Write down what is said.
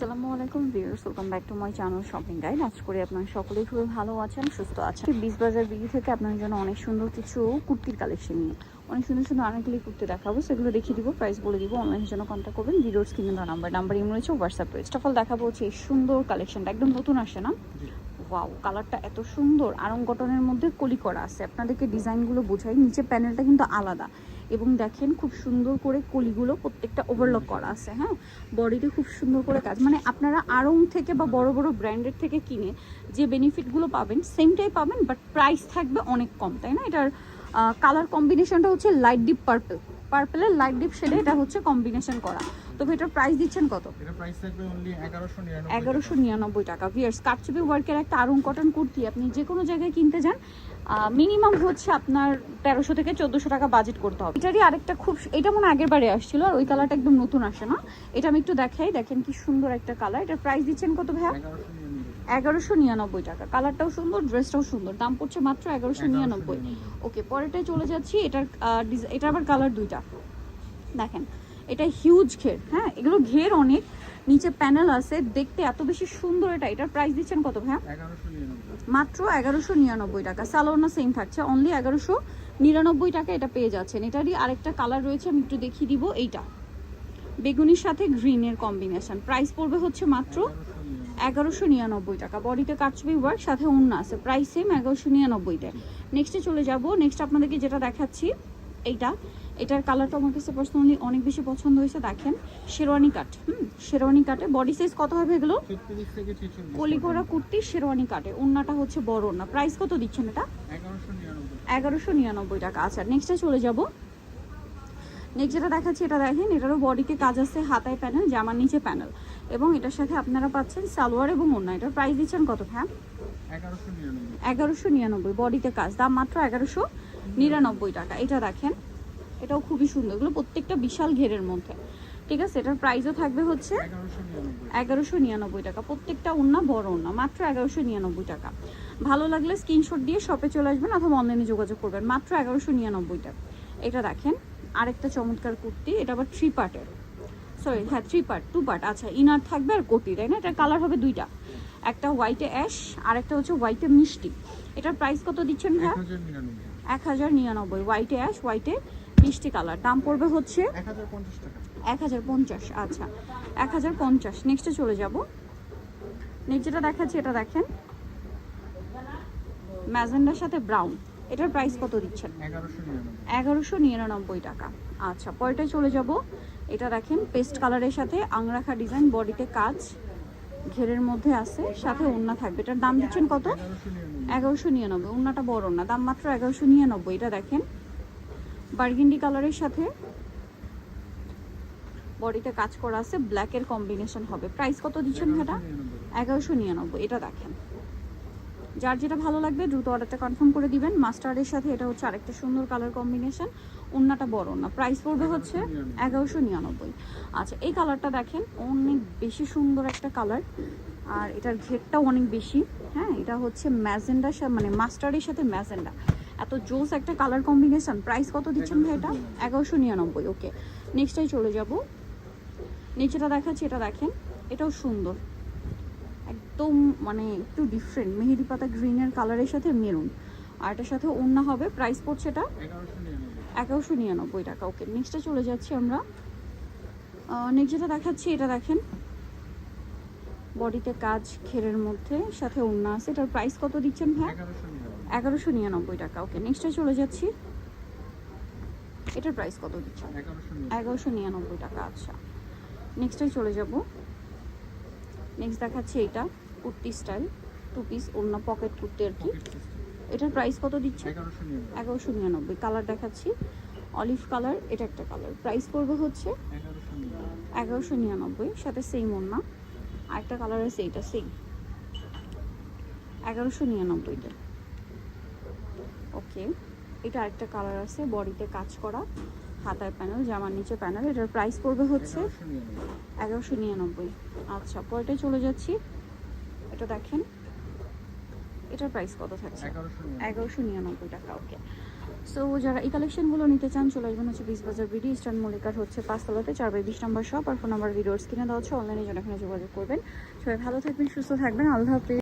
আসসালামু আলাইকুম viewers, welcome back to my channel shopping guide. আশা করি আপনারা সকলেই খুবই ভালো আছেন, সুস্থ আছেন। বিচ বাজার বিডি থেকে আপনার জন্য অনেক সুন্দর কিছু কুর্তির কালেকশন নিয়ে অনেক সুন্দর সুন্দর অনেকগুলি কুর্তি দেখাবো, সেগুলো দেখিয়ে দিব, প্রাইস বলে দিব। অনলাইনের জন্য কন্ট্যাক্ট করবেন, ভিডিওর স্ক্রিনে দেওয়া নাম্বার ইমো রয়েছে, হোয়াটসঅ্যাপ রয়েছে। ফার্স্ট অফ অল দেখাবো হচ্ছে এই সুন্দর কালেকশনটা, একদম নতুন আসে না? ওয়াও, কালারটা এত সুন্দর, আরং কটনের মধ্যে কলি করা আছে। আপনাদেরকে ডিজাইনগুলো বোঝাই, নিচে প্যানেলটা কিন্তু আলাদা এবং দেখেন খুব সুন্দর করে কলিগুলো প্রত্যেকটা ওভারলক করা আছে। হ্যাঁ, বডিতে খুব সুন্দর করে কাজ, মানে আপনারা আড়ং থেকে বা বড় বড় ব্র্যান্ডের থেকে কিনে যে বেনিফিটগুলো পাবেন সেমটাই পাবেন, বাট প্রাইস থাকবে অনেক কম, তাই না? এটার কালার কম্বিনেশনটা হচ্ছে লাইট ডিপ পার্পলের লাইট ডিপ শেডে এটা হচ্ছে কম্বিনেশন করা। তবে এটার প্রাইস দিচ্ছেন কত? এটা প্রাইস থাকবে অনলি 1199 টাকা। ভিউয়ার্স, কাটচুপি ওয়ার্কের একটা আড়ং কটন কুর্তি আপনি যে কোনো জায়গায় কিনতে যান মিনিমাম হচ্ছে আপনার 1300 থেকে 1400 টাকা বাজেট করতে হবে। এটারই আরেকটা খুব, এটা মনে আগের বারে আসছিল, আর ওই কালারটা একদম নতুন আসে না। এটা আমি একটু দেখাই, দেখেন কি সুন্দর একটা কালার। এটার প্রাইস দিচ্ছেন কত ভাইয়া? 1199 টাকা। কালারটাও সুন্দর, ড্রেসটাও সুন্দর, দাম পড়ছে মাত্র 1199। ওকে, পরেরটায় চলে যাচ্ছি। এটা আবার কালার দুইটা দেখেন, এটা হিউজ ঘের। হ্যাঁ, এগুলো ঘের অনেক, নিচে প্যানেল আছে, দেখতে এত বেশি সুন্দর। এটার প্রাইস দিচ্ছেন কত ভাইয়া? মাত্র 1199 টাকা। সালোয়ারটা সেম থাকছে, অনলি 1199 টাকা এটা পেয়ে যাচ্ছেন। এটারই আরেকটা কালার রয়েছে, আমি একটু দেখিয়ে দিব। এইটা বেগুনির সাথে গ্রিনের কম্বিনেশন, প্রাইস পড়বে হচ্ছে মাত্র 1199 টাকা। বডিতে কাটছবি ওয়ার্ক, সাথে ওড়না আছে, প্রাইস সেম 1199-তে। নেক্সটে চলে যাব। নেক্সট আপনাদেরকে যেটা দেখাচ্ছি এটার কালারটা আমার কাছে পার্সোনালি অনেক বেশি পছন্দ হয়েছে। দেখেন শেরওয়ানি কাট, শেরওয়ানি কাটে। বডি সাইজ কত হবে এগুলো? কলিকোরা কুর্তি শেরওয়ানি কাটে। ওড়নাটা হচ্ছে বড় ওড়না। প্রাইস কত দিচ্ছেন এটা? 1199 টাকা। আচ্ছা, নেক্সটে চলে যাব। নেক্সট যেটা দেখাচ্ছি এটা দেখেন, এটারও বডিতে কাজ আছে, হাতায় প্যানেল, জামার নিচে প্যানেল, এবং এটার সাথে আপনারা পাচ্ছেন সালোয়ার এবং ওড়না। এটার প্রাইস দিচ্ছেন কত হ্যাঁ? 1199। বডিতে কাজ, দাম মাত্র 1199 টাকা। এটা দেখেন, এটাও খুবই সুন্দর। এগুলো প্রত্যেকটা বিশাল ঘেরের মধ্যে, ঠিক আছে? এটার প্রাইসও থাকবে হচ্ছে 1199 টাকা। প্রত্যেকটা ওড়না বড় ওড়না, মাত্র 1199 টাকা। ভালো লাগলে স্ক্রিনশট দিয়ে শপে চলে আসবেন অথবা অনলাইনে যোগাযোগ করবেন, মাত্র 1199 টাকা। এটা দেখেন আরেকটা চমৎকার কুর্তি, এটা আবার থ্রি পার্টের, সরি হ্যাঁ টু পার্ট। আচ্ছা, ইনার থাকবে আর কোটি, তাই না? এটার কালার হবে দুইটা, একটা হোয়াইটে অ্যাশ আর একটা হচ্ছে হোয়াইটে মিষ্টি। এটার প্রাইস কত দিচ্ছেন ভাই? 1099। হোয়াইটে অ্যাশ, হোয়াইটে মিষ্টি কালার, দাম পড়বে হচ্ছে 1050। আচ্ছা, 1050। নেক্সটে চলে যাব। নেক্সট যেটা দেখাচ্ছি এটা দেখেন ম্যাজেন্ডার সাথে ব্রাউন। এটার প্রাইস কত দিচ্ছেন? 1199 টাকা। আচ্ছা, পরেরটায় চলে যাব। এটা দেখেন পেস্ট কালারের সাথে আংরাখা ডিজাইন, বডিতে কাজ, ঘেরের মধ্যে আছে, সাথে ওড়না থাকবে। এটার দাম দিচ্ছেন কত? 1199। ওড়নাটা বড় ওড়না, দাম মাত্র 1199। এটা দেখেন বার্গেন্ডি কালারের সাথে বডিতে কাজ করা আছে, ব্ল্যাকের কম্বিনেশন হবে। প্রাইস কত দিচ্ছেন এটা? 1199। এটা দেখেন, যার যেটা ভালো লাগবে দ্রুত অর্ডারটা কনফার্ম করে দিবেন। মাস্টার্ডের সাথে এটা হচ্ছে আরেকটা সুন্দর কালার কম্বিনেশন, ওড়নাটা বড় না। প্রাইস পড়বে হচ্ছে 1199। আচ্ছা, এই কালারটা দেখেন, অনেক বেশি সুন্দর একটা কালার, আর এটার ঘেরটাও অনেক বেশি। হ্যাঁ, এটা হচ্ছে ম্যাজেন্ডার সাথে, মানে মাস্টার্ডের সাথে ম্যাজেন্ডা, এত জোস একটা কালার কম্বিনেশন। প্রাইস কত দিচ্ছেন ভাই এটা? 1199। ওকে, নেক্সটটাই চলে যাব। নেক্সট যেটা দেখাচ্ছি এটা দেখেন, এটাও সুন্দর, একদম মানে একটু ডিফারেন্ট, মেহেদি পাতা গ্রিনের কালারের সাথে মেরুন, আর এটার সাথে ওড়না হবে। প্রাইস পড়ছে এটা 1199 টাকা। ওকে, নেক্সটে চলে যাচ্ছি আমরা। নেক্সট যেটা দেখাচ্ছি এটা দেখেন বডিতে কাজ, ঘেরের মধ্যে, সাথে ওড়না আছে। এটার প্রাইস কত দিচ্ছেন ভাই? 1199 টাকা। ওকে, নেক্সটে চলে যাচ্ছি। এটার প্রাইস কত দিচ্ছেন? 1199 টাকা। আচ্ছা, নেক্সটে চলে যাব। নেক্সট দেখাচ্ছি এটা কুর্তি স্টাইল, টু পিস ওড়না পকেট কুর্তি আর কি। এটার প্রাইস কত দিচ্ছে? 1199। কালার দেখাচ্ছি অলিভ কালার, এটা একটা কালার। প্রাইস পড়বে হচ্ছে 1199, সাথে সেম ওড়না। আরেকটা কালার আছে, এটা সেম 1199। ওকে, এটা আরেকটা কালার আছে, বডিতে কাজ করা, হাতায় প্যানেল, জামার নিচে প্যানেল। এটার প্রাইস পড়বে হচ্ছে 1199। আচ্ছা, পরেরটায় চলে যাচ্ছি। এটা দেখেন, এটার প্রাইস কত থাকছে? 1199 টাকা। ওকে, সো যারা এই কালেকশনগুলো নিতে চান চলে আসবেন হচ্ছে বিচ বাজার বিডি ইস্টার্ন মল্লিকার হচ্ছে 5 তলাতে 4/20 নম্বর শপ, আর ফোন নাম্বার ভিডিওর স্ক্রিনে দেওয়া হচ্ছে, অনলাইনে জন্য এখানে যোগাযোগ করবেন। সবাই ভালো থাকবেন, সুস্থ থাকবেন, আল্লাহ হাফেজ।